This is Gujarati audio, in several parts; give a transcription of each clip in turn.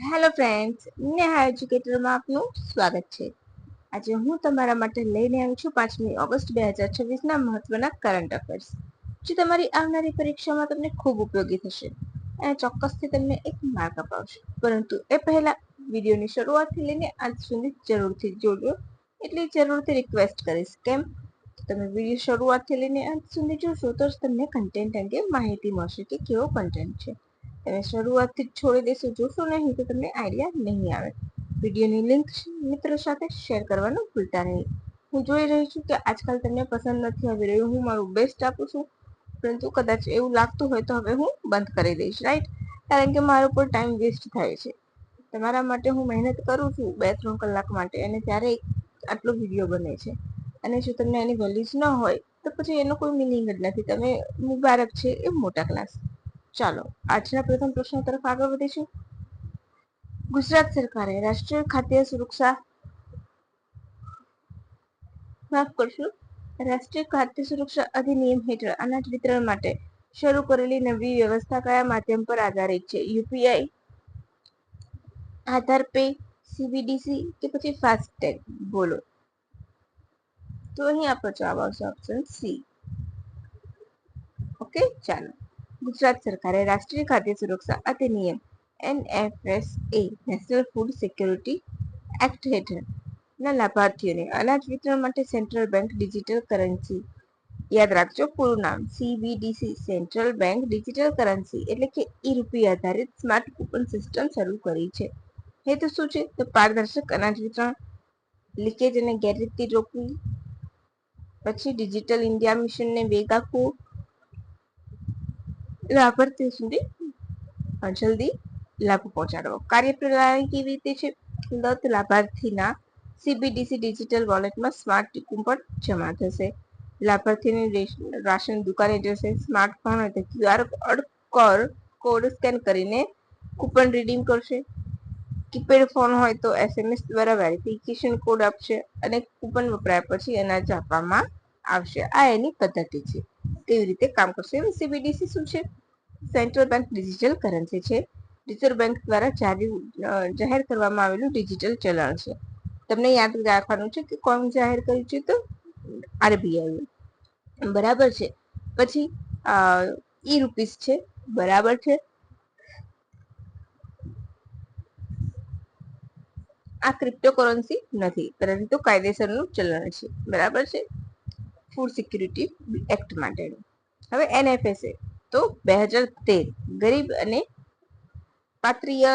હેલો ફ્રેન્ડ્સ, નેહા એજ્યુકેટરમાં આપનું સ્વાગત છે. આજે હું તમારા માટે લઈને આવી છું 5મી ઓગસ્ટ 2026ના મહત્વના કરંટ અફેર્સ, જે તમારી આવનારી પરીક્ષામાં તમને ખૂબ ઉપયોગી થશે અને ચોક્કસથી તમને એક માર્ક અપાવશે. પરંતુ એ પહેલા વિડીયોની શરૂઆતથી લઈને અંત સુધી જરૂરથી જોજો. એટલી જરૂરથી રિક્વેસ્ટ કરીશ, કેમ તમે વિડીયો શરૂઆતથી લઈને અંત સુધી જોશો તો જ તમને કન્ટેન્ટ અંગે માહિતી મળશે કે કેવો કન્ટેન્ટ છે. તમે શરૂઆતથી જ છોડી દેશો, જોશો નહીં તો તમને આઈડિયા નહીં આવે. વિડીયોની લિંક મિત્રો સાથે શેર કરવાનું ભૂલતા નહીં. હું જોઈ રહી છું કે આજકાલ તમને પસંદ નથી આવી રહ્યું. હું મારું બેસ્ટ આપું છું, પરંતુ કદાચ એવું લાગતું હોય તો હવે હું બંધ કરી દઈશ, રાઈટ? કારણ કે મારો પણ ટાઈમ વેસ્ટ થાય છે. તમારા માટે હું મહેનત કરું છું 2-3 કલાક માટે, અને ત્યારે આટલો વિડીયો બને છે. અને જો તમને એની વેલ્યુ જ ન હોય તો પછી એનો કોઈ મિનિંગ જ નથી. તમે મુબારક છે એ મોટા ક્લાસ. ચાલો આજના પ્રથમ પ્રશ્ન તરફ આગળ વધીશું. ગુજરાત સરકારે રાષ્ટ્રીય ખાદ્ય સુરક્ષા અધિનિયમ હેઠળ અનાજ વિતરણ માટે શરૂ કરેલી નવી વ્યવસ્થા કયા માધ્યમ પર આધારિત છે? યુપીઆઈ, આધાર પે, સીબીડીસી કે પછી ફાસ્ટેગ? બોલો. તો અહીં આપણો જવાબ આવશે ઓપ્શન સી. ઓકે, ચાલો. ગુજરાત સરકારે રાષ્ટ્રીય ખાદ્ય સુરક્ષા અધિનિયમ NFSA national food security act હેઠળના લાભાર્થીઓને અનાજ વિતરણ માટે સેન્ટ્રલ બેંક ડિજિટલ કરન્સી, યાદ રાખજો પૂરું નામ, CBDC central bank digital currency એટલે કે ઈ-રૂપિયા આધારિત સ્માર્ટ કૂપન સિસ્ટમ શરૂ કરી છે. હેતુ શું છે? તો પારદર્શક અનાજ વિતરણ, લીકેજ અને ગેરરીતિ રોકવી, પછી ડિજિટલ ઇન્ડિયા મિશનને વેગ આપવો, લાભાર્થીઓ સુધી જલ્દી લાભ પહોંચાડવો. કાર્યપ્રણાલી કેવી રીતે છે? લાભાર્થીના CBDC ડિજિટલ વોલેટમાં સ્માર્ટ કૂપન જમા થશે. લાભાર્થીની રાશન દુકાને જશે, સ્માર્ટફોન હોય તો QR કોડ સ્કેન કરીને કૂપન રીડીમ કરશે. કીપેડ ફોન હોય તો SMS દ્વારા વેરિફિકેશન કોડ આપશે અને કૂપન વપરાય પછી અનાજ આપવામાં આવશે. આ એની પદ્ધતિ છે. કેવી રીતે કામ કરશે? CBDC શું છે? સેન્ટ્રલ બેંક ડિજિટલ કરન્સી છે. રિઝર્વ બેંક દ્વારા જાહેર કરવામાં આવેલું ડિજિટલ ચલણ છે. તમને યાદ રાખવાનું છે કે કોણ જાહેર કર્યું છે? તો RBI. બરાબર છે. પછી ઈ-રૂપીસ છે. બરાબર છે. આ ક્રિપ્ટોકરન્સી નથી, પરંતુ કાયદેસરનું ચલણ છે. બરાબર છે. ફૂડ સિક્યુરિટી એક્ટ માટેનું. હવે NFSA તો 2013 ગરીબ અને પાત્રીય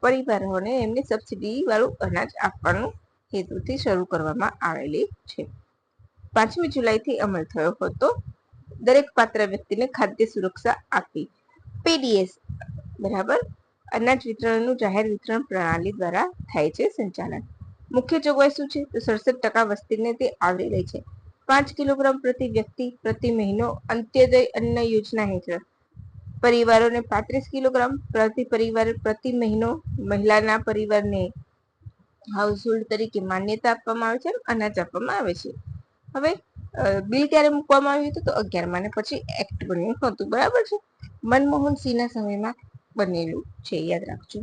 પરિવારોને એમને સબસિડી વાળું અનાજ આપવાનું હેતુથી શરૂ કરવામાં આવેલી છે. 5મી જુલાઈથી અમલ થયો હતો. દરેક પાત્ર વ્યક્તિને ખાદ્ય સુરક્ષા આપી. PDS બરાબર અનાજ વિતરણનું જાહેર વિતરણ પ્રણાલી દ્વારા થાય છે સંચાલન. મુખ્ય જોગવાઈ શું છે? તો 67% વસ્તીને તે આવરી લે છે. 5 કિલોગ્રામ પ્રતિ વ્યક્તિ પ્રતિ મહિનો અંત્યોદય અન્ન યોજના હેઠળ પરિવારોને 35 કિલોગ્રામ પ્રતિ પરિવાર પ્રતિ મહિનો, મહિલાના પરિવારને હાઉસહોલ્ડ તરીકે માન્યતા આપવામાં આવે છે, અનાજ આપવામાં આવે છે. હવે બિલ ક્યારે મૂકવામાં આવ્યું હતું? તો 11મા અને પછી એક્ટ બન્યું હતું. બરાબર છે. મનમોહન સિંહના સમયમાં બનેલું છે, યાદ રાખજો.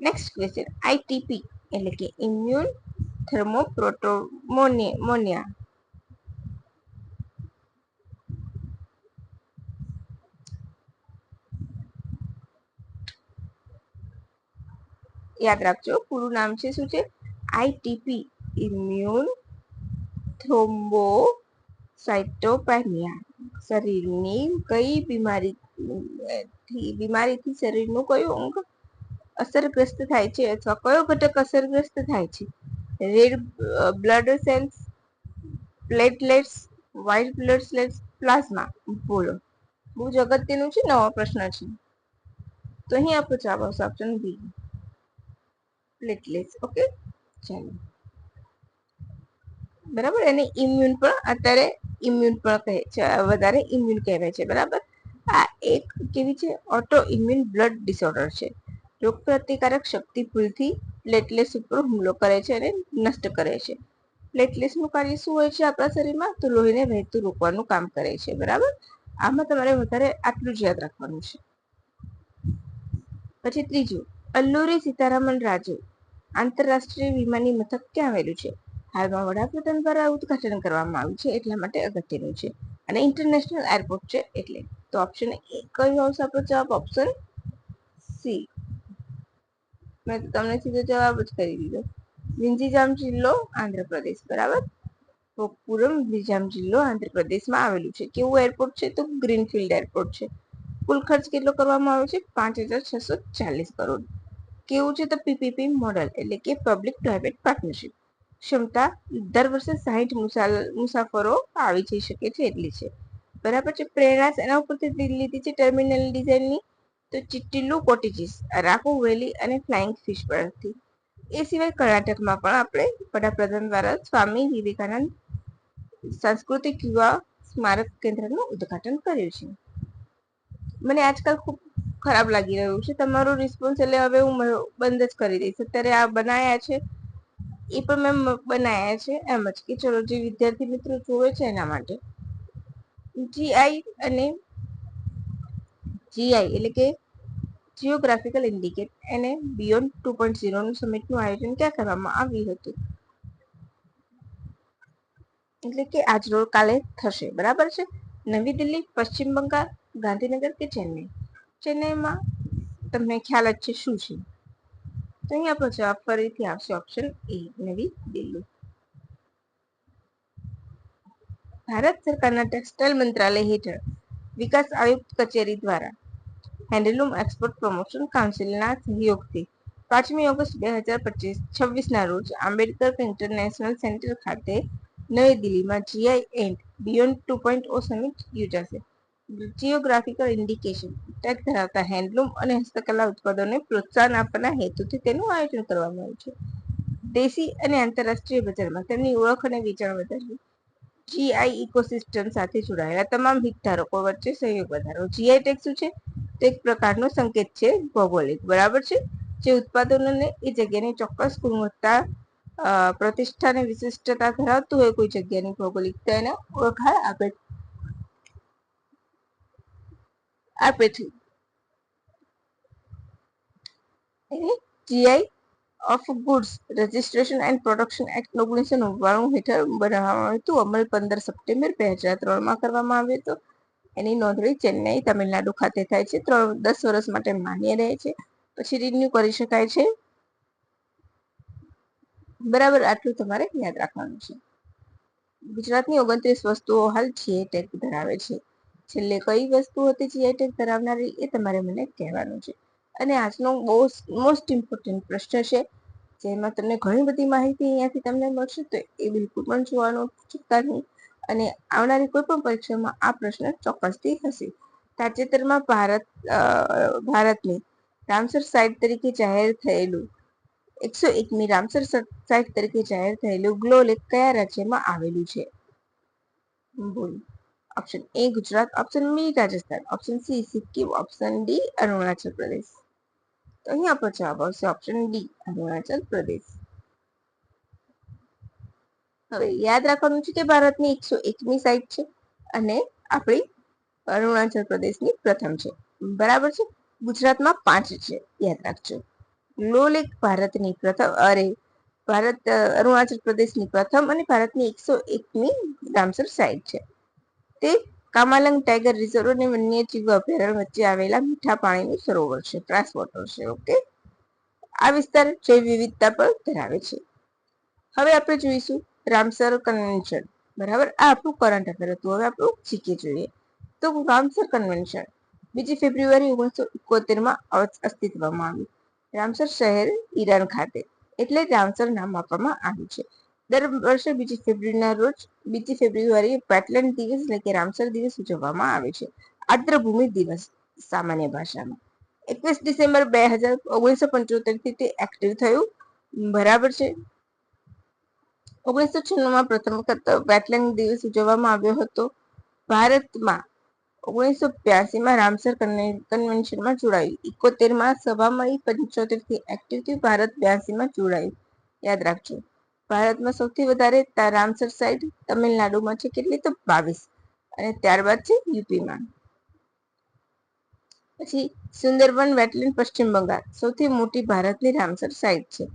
નેક્સ્ટ ક્વેશ્ચન, ITP એટલે કે ઇમ્યુન થર્મોપ્રોટોમોનિયા યાદ રાખજો પૂરું નામ છે. શું છે? ITP immune thrombocytopenia. શરીરની કઈ બીમારીથી શરીરનું કયું અંગ અસરગ્રસ્ત થાય છે, અથવા કયો ઘટક અસરગ્રસ્ત થાય છે? Red blood cells, platelets, white blood cells, plasma? બોલો. બહુ જ અગત્યનું છે, નવો પ્રશ્ન છે. તો અહીં આપણો જવાબ આવશે ઓપ્શન બી, પ્લેટલેટ્સ. ઓકે, ચાલો. બરાબર. એને ઇમ્યુન પણ અત્યારે ઇમ્યુન પણ કહે છે, વધારે ઇમ્યુન કહેવાય છે. બરાબર. આ એક કેવી છે? ઓટો ઇમ્યુન બ્લડ ડિસઓર્ડર છે. રોગ પ્રતિકારક શક્તિ ભૂલથી પ્લેટલેટ્સ ઉપર હુમલો કરે છે અને નષ્ટ કરે છે. પ્લેટલેટ્સનું કાર્ય શું હોય છે આપણા શરીરમાં? તો લોહીને વહેતું રોકવાનું કામ કરે છે. બરાબર. આમાં તમારે વધારે આટલું જ યાદ રાખવાનું છે. પછી ત્રીજું, અલ્લુરી સીતારામન રાજુ આંતરરાષ્ટ્રીય વિમાની મથક ક્યાં આવેલું છે? હાલમાં વડાપ્રધાન દ્વારા ઉદ્ઘાટન કરવામાં આવ્યું છે, એટલા માટે અગત્યનું છે. અને ઇન્ટરનેશનલ એરપોર્ટ છે એટલે. તો ઓપ્શન એ કયો આવશે આપણો જવાબ? Option C. મેં તો તમને સીધો જવાબ જ કરી દીધો. વિંઝીજામ જિલ્લો આંધ્રપ્રદેશ, બરાબર. પોકપુરમ વિંઝીજામ જિલ્લો આંધ્રપ્રદેશમાં આવેલું છે. કેવું એરપોર્ટ છે? તો ગ્રીનફિલ્ડ એરપોર્ટ છે. કુલ ખર્ચ કેટલો કરવામાં આવ્યો છે? 5,640 કરોડ. કેવું છે? તો પીપીપી મોડલ એટલે કે પબ્લિક પ્રાઇવેટ પાર્ટનરશિપ. ક્ષમતા દર વર્ષે 60 મુસાફરો આવી જઈ શકે છે એટલી છે, બરાબર છે. પ્રેરણા એના ઉપરથી લીધી છે ટર્મિનલ ડિઝાઇનની, તો ચિટ્ટીલુ કોટેજીસ, અરાકુ વેલી અને ફ્લાઇંગ ફિશ પરથી. એ સિવાય કર્ણાટકમાં પણ આપણે વડાપ્રધાન દ્વારા સ્વામી વિવેકાનંદ સાંસ્કૃતિક યુવા સ્મારક કેન્દ્રનું ઉદ્ઘાટન કર્યું છે. મને આજકાલ ખૂબ ખરાબ લાગી રહ્યું છે તમારું રિસ્પોન્સ, એટલે હવે હું બંધ જ કરી દઈશ. અત્યારે આ બનાયા છે એ પણ મેં બનાયા છે એમ જ કે ચલો જે વિદ્યાર્થી મિત્રો જોવે છે એના માટે. જીઆઈ અને જીઆઈ એટલે કે જીઓગ્રાફિકલ ઇન્ડિકેટ એને બિયોન્ડ 2.0 નું સમિટનું આયોજન ક્યાં કરવામાં આવ્યું હતું? એટલે કે આજ રોજ કાલે થશે, બરાબર છે. નવી દિલ્હી, પશ્ચિમ બંગાળ, ગાંધીનગર કે ચેન્નઈ? ચેન્નઈમાં તમને ખ્યાલ જ છે શું છે. તો અહીંયા આપણો જવાબ ફરીથી આવશે ઓપ્શન એ, નવી દિલ્હી. ભારત સરકારના ટેક્સટાઇલ મંત્રાલય હેઠળ વિકાસ આયુક્ત કચેરી દ્વારા હેન્ડલૂમ એક્સપોર્ટ પ્રમોશન કાઉન્સિલના સહયોગથી 5મી ઓગસ્ટ 2026ના રોજ આંબેડકર ઇન્ટરનેશનલ સેન્ટર ખાતે નવી દિલ્હીમાં જીઆઈ એન્ડ બિયોન્ડ 2.0 સમિટ યોજાશે. જીઓગ્રાફિકલ ઇન્ડિકેશન ટેગ ધરાવતા હેન્ડલૂમ અને હસ્તકલા ઉત્પાદનોને પ્રોત્સાહન આપવાના હેતુથી તેનું આયોજન કરવામાં આવ્યું છે. દેશી અને આંતરરાષ્ટ્રીય બજારમાં તેમની ઓળખ અને વેચાણ વધારવી, જીઆઈ ઇકોસિસ્ટમ સાથે જોડાયેલા તમામ હિતધારકો વચ્ચે સહયોગ વધારો. જીઆઈ ટેગ શું છે? તો એક પ્રકારનો સંકેત છે ભૌગોલિક, બરાબર છે, જે ઉત્પાદનોને એ જગ્યાની ચોક્કસ ગુણવત્તા, પ્રતિષ્ઠા અને વિશિષ્ટતા ધરાવતું હોય કોઈ જગ્યાની ભૌગોલિકતા એને ઓળખાણ આપે છે. GI of goods registration and production act 1999 હેઠળ બનાવવામાં આવ્યું હતું. અમલ 15 સપ્ટેમ્બર 2003માં કરવામાં આવ્યો હતો. એની નોંધણી ચેન્નઈ, તમિલનાડુ ખાતે થાય છે. 10 વર્ષ માટે માન્ય રહે છે, પછી રિન્યુ કરી શકાય છે, બરાબર. આટલું તમારે યાદ રાખવાનું છે. ગુજરાતની 29 વસ્તુઓ હાલ જીઆઈ ટેગ ધરાવે છે. છેલ્લે કઈ વસ્તુ હતી જીઆઈ ટેગ ધરાવનારી એ તમારે મને કહેવાનું છે. અને આજનો મોસ્ટ ઇમ્પોર્ટન્ટ પ્રશ્ન છે, જેમાં તમને ઘણી બધી માહિતી અહીંયાથી તમને મળશે, તો એ બિલકુલ પણ જોવાનું ચૂકતા નહીં. અને આવનારી કોઈ પણ પરીક્ષામાં આ પ્રશ્ન ચોક્કસથી હશે. તાજેતરમાં ભારતની રામસર સાઇટ તરીકે જાહેર થયેલું 101મી રામસર સાઇટ તરીકે જાહેર થયેલું ગ્લો લેક કયા રાજ્યમાં આવેલું છે? બોલો. Option A Gujarat, option B Rajasthan, option C Sikkim, option D Arunachal Pradesh. તો અહીંયા પર જવાબ આવશે ઓપ્શન ડી અરુણાચલ પ્રદેશ. હવે યાદ રાખવાનું છે કે ભારતની 101મી સાઇટ છે અને આપણી અરુણાચલ પ્રદેશની પ્રથમ છે, બરાબર છે. ગુજરાતમાં 5 છે, યાદ રાખજો. ગ્લો લેક ભારતની પ્રથમ, અરુણાચલ પ્રદેશની પ્રથમ અને ભારતની 101મી રામસર સાઇટ છે. તે કામાલંગ ટાઈગર રિઝર્વ અને વન્યજીવ અભયારણ્ય વચ્ચે આવેલા મીઠા પાણીનું સરોવર છે, ફ્રેશ વોટર છે. ઓકે, આ વિસ્તાર જૈવ વિવિધતા પર ધરાવે છે. હવે આપણે જોઈશું રામસર કન્વેન્શન, બરાબર. આ આપણું કરંટ અફેર હતું. હવે આપણું જીકે જોઈએ. તો રામસર કન્વેન્શન 2 ફેબ્રુઆરી 1971માં અસ્તિત્વમાં આવ્યું. રામસર શહેર ઈરાન ખાતે, એટલે રામસર નામ આપવામાં આવ્યું છે. દર વર્ષે 2 ફેબ્રુઆરીના રોજ 2 ફેબ્રુઆરી વેટલેન્ડ દિવસ એટલે કે રામસર દિવસ ઉજવવામાં આવે છે. આર્દ્રભૂમિ દિવસ સામાન્ય ભાષામાં. 21 ડિસેમ્બર 1975 થી તે એક્ટિવ થયું, બરાબર છે. 1996માં પ્રથમ વખત વેટલેન્ડ દિવસ ઉજવવામાં આવ્યો હતો. ભારતમાં 1982માં રામસર કન્વેન્શનમાં જોડાયું. 71માં સભામાં 75 થી એક્ટિવ થયું. ભારત 82માં જોડાયું, યાદ રાખજો. ભારતમાં સૌથી વધારે રામસર સાઇટ તમિલનાડુમાં છે, કેટલી? તો 22, અને ત્યારબાદ છે યુપીમાં. પછી સુંદરબન વેટલેન્ડ પશ્ચિમ બંગાળ સૌથી મોટી ભારતની રામસર સાઇટ છે.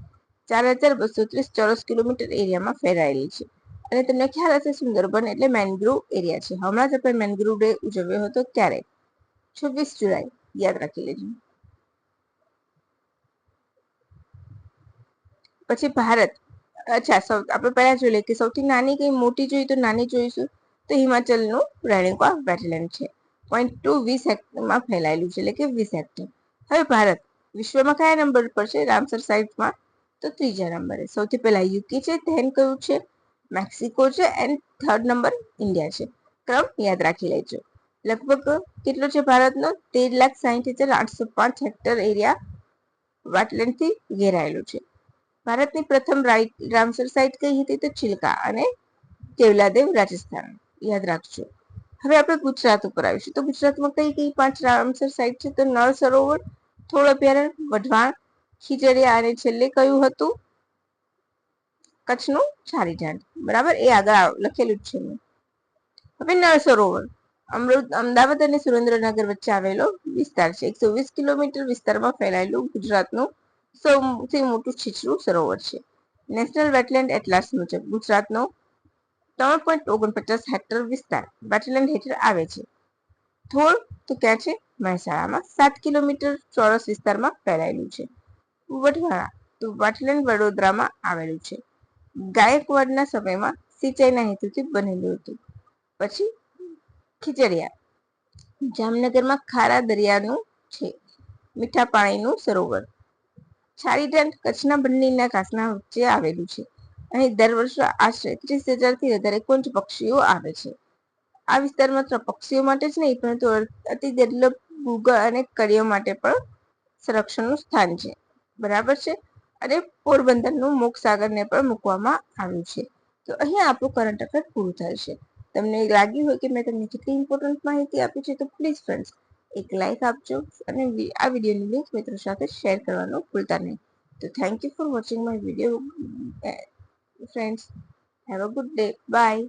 4230 ચોરસ કિલોમીટર એરિયામાં ફેલાયેલી છે. અને તમને ખ્યાલ હશે સુંદરબન એટલે મેનગ્રુવ એરિયા છે. હમણાં જ આપણે મેનગ્રુવ ડે ઉજવ્યો હતો ક્યારે? 26 જુલાઈ. યાદ રાખી લેજો. પછી ભારત, અચ્છા આપણે પહેલા જોઈ લઈએ કે સૌથી નાની કઈ મોટી જોઈએ તો નાની જોઈશું તો હિમાચલનું રેણુકા વેટલેન્ડ છે. 0.2 હેક્ટરમાં ફેલાયેલું છે, એટલે કે 20 હેક્ટર. હવે ભારત વિશ્વમાં કયા નંબર પર છે રામસર સાઇટમાં? તો 3જા નંબરે. સૌથી પહેલા યુકે છે, ધેન કયું છે? મેક્સિકો છે, એન્ડ 3rd નંબર ઇન્ડિયા છે. ક્રમ યાદ રાખી લેજો. લગભગ કેટલો છે ભારતનો? 13,60,805 હેક્ટર એરિયા વેટલેન્ડથી ઘેરાયેલું છે. ભારતની પ્રથમ રામસર સાઇટ કઈ હતી? તો ચિલ્કા અને કેવલાદેવ, રાજસ્થાન. યાદ રાખજો. હવે આપણે ગુજરાત ઉપર આવીશું. તો ગુજરાતમાં કઈ કઈ 5 રામસર સાઇટ છે? તો નળ સરોવર, થોળ અભયારણ્ય, વઢવાણ, ખીજડીયા અને છેલ્લે કયું હતું? કચ્છનું છારીઢાળ. બરાબર, એ આગળ લખેલું જ છે. હવે નળ સરોવર અમદાવાદ અને સુરેન્દ્રનગર વચ્ચે આવેલો વિસ્તાર છે. 120 કિલોમીટર વિસ્તારમાં ફેલાયેલું ગુજરાતનું સૌથી મોટું છીછરું સરોવર છે. નેશનલ વેટલેન્ડ એટલાસ મુજબ ગુજરાતનો 3.49 હેક્ટર વિસ્તાર વેટલેન્ડ હેઠળ આવે છે. થોળ તો ક્યાં છે? મહેસાણામાં 7 કિલોમીટર ચોરસ વિસ્તારમાં ફેલાયેલું છે. વઢવાણ તો વેટલેન્ડ વડોદરામાં આવેલું છે. ગાયકવાડના સમયમાં સિંચાઈના હેતુથી બનેલું હતું. પછી ખીજડીયા જામનગરમાં ખારા દરિયાનું છે. મીઠા પાણીનું સરોવર. છારીઢાળ કચ્છના બન્નીના કાંસના વચ્ચે આવેલું છે. અહીં દર વર્ષે આશરે 30,000 થી વધારે કુંજ પક્ષીઓ આવે છે. આ વિસ્તાર માત્ર પક્ષીઓ માટે જ નહીં પરંતુ અતિ દુર્લભ ગુગળ અને કળીઓ માટે પણ સંરક્ષણનું સ્થાન છે. બરાબર છે. અને પોરબંદરનું મોક્ષસાગરને પણ મૂકવામાં આવ્યું છે. તો અહીંયા આપણું કરંટ અફેર પૂરું થાય છે. તમને લાગ્યું હોય કે મેં તમને કેટલી ઇમ્પોર્ટન્ટ માહિતી આપી છે તો પ્લીઝ ફ્રેન્ડ્સ એક લાઈક આપજો અને આ વિડીયોની લિંક મિત્રો સાથે શેર કરવાનું ભૂલતા નહીં. તો thank you for watching my video friends. Have a good day. By.